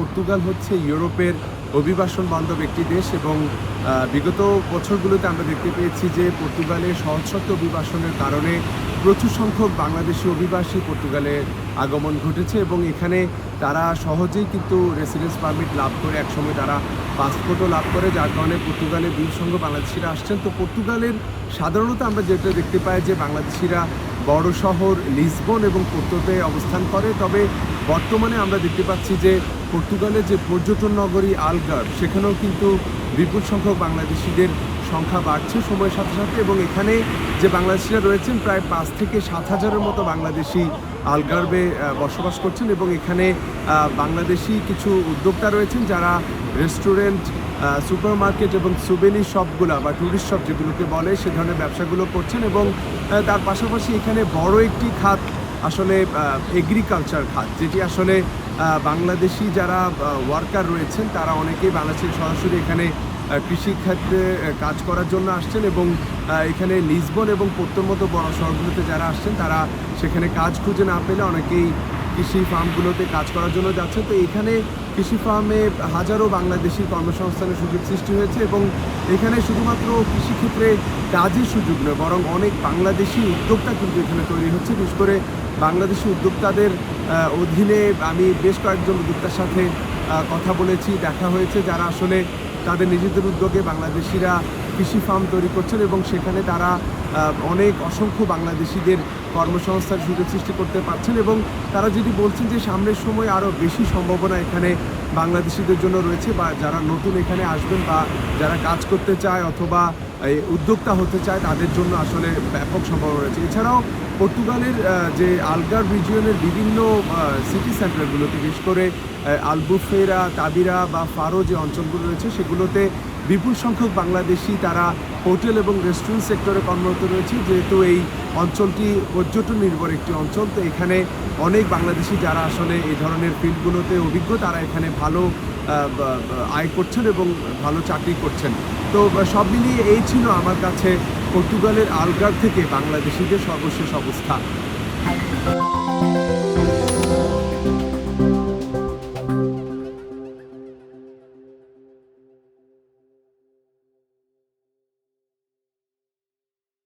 Portugal হচ্ছে ইউরোপের অভিবাসন বান্ধব একটি দেশ এবং বিগত বছরগুলোতে আমরা দেখতে পেয়েছি যে পর্তুগালে সহজশর্ত অভিবাসনের কারণে প্রচুর সংখ্যক বাংলাদেশি অভিবাসী পর্তুগালে আগমন ঘটেছে এবং এখানে তারা সহজেই কিন্তু রেসিডেন্স পারমিট লাভ করে একসময় তারা পাসপোর্টও লাভ করে, যার কারণে পর্তুগালে বিপুল সংখ্যক বাংলাদেশিরা আসছেন। তো পর্তুগালের সাধারণত আমরা যেটা দেখতে পাই যে বাংলাদেশিরা বড় শহর লিসবন এবং পোর্তোতে অবস্থান করে, তবে বর্তমানে আমরা দেখতে পাচ্ছি যে পর্তুগালের যে পর্যটন নগরী আলগার্ভ সেখানেও কিন্তু বিপুল সংখ্যক বাংলাদেশিদের সংখ্যা বাড়ছে সময়ের সাথে সাথে এবং এখানে যে বাংলাদেশিরা রয়েছেন প্রায় 5 থেকে 7 হাজারের মতো বাংলাদেশি আলগার্ভে বসবাস করছেন এবং এখানে বাংলাদেশি কিছু উদ্যোক্তা রয়েছেন যারা রেস্টুরেন্ট, সুপার মার্কেট এবং সুভেনির শপগুলো বা ট্যুরিস্ট শপ যেগুলোকে বলে সে ধরনের ব্যবসাগুলো করছেন এবং তার পাশাপাশি এখানে বড় একটি খাত আসলে এগ্রিকালচার খাত, যেটি আসলে বাংলাদেশি যারা ওয়ার্কার রয়েছেন তারা অনেকেই বাংলাদেশের সরাসরি এখানে কৃষিক্ষেত্রে কাজ করার জন্য আসছেন এবং এখানে লিসবন এবং পোর্তোর মতো বড় শহরগুলোতে যারা আসছেন তারা সেখানে কাজ খুঁজে না পেলে অনেকেই কৃষি ফার্মগুলোতে কাজ করার জন্য যাচ্ছেন। তো এখানে কৃষি ফার্মে হাজারো বাংলাদেশি কর্মসংস্থানের সুযোগ সৃষ্টি হয়েছে এবং এখানে শুধুমাত্র কৃষিক্ষেত্রে কাজের সুযোগ নয় বরং অনেক বাংলাদেশি উদ্যোক্তা কিন্তু এখানে তৈরি হচ্ছে। বিশেষ করে বাংলাদেশি উদ্যোক্তাদের অধীনে আমি বেশ কয়েকজন উদ্যোক্তার সাথে কথা বলেছি, দেখা হয়েছে যারা আসলে তাদের নিজেদের উদ্যোগে বাংলাদেশিরা কৃষি ফার্ম তৈরি করছেন এবং সেখানে তারা অনেক অসংখ্য বাংলাদেশিদের কর্মসংস্থান সুযোগ সৃষ্টি করতে পারছেন এবং তারা যদি বলছেন যে সামনের সময় আরও বেশি সম্ভাবনা এখানে বাংলাদেশিদের জন্য রয়েছে বা যারা নতুন এখানে আসবেন বা যারা কাজ করতে চায় অথবা উদ্যোক্তা হতে চায় তাদের জন্য আসলে ব্যাপক সম্ভাবনা রয়েছে। এছাড়াও পর্তুগালের যে আলগার্ভ রিজিয়নের বিভিন্ন সিটি সেন্টারগুলোতে বিশেষ করে আলবুফেরা, তাবিরা বা ফারো যে অঞ্চলগুলো রয়েছে সেগুলোতে বিপুল সংখ্যক বাংলাদেশি তারা হোটেল এবং রেস্টুরেন্ট সেক্টরে কর্মরত রয়েছে। যেহেতু এই অঞ্চলটি পর্যটন নির্ভর একটি অঞ্চল, তো এখানে অনেক বাংলাদেশি যারা আসলে এই ধরনের ফিল্ডগুলোতে অভিজ্ঞ তারা এখানে ভালো আয় করছেন এবং ভালো চাকরি করছেন। তো সব মিলিয়ে এই ছিল আমার কাছে পর্তুগালের আলগার্ভ থেকে বাংলাদেশিদের সর্বশেষ অবস্থা।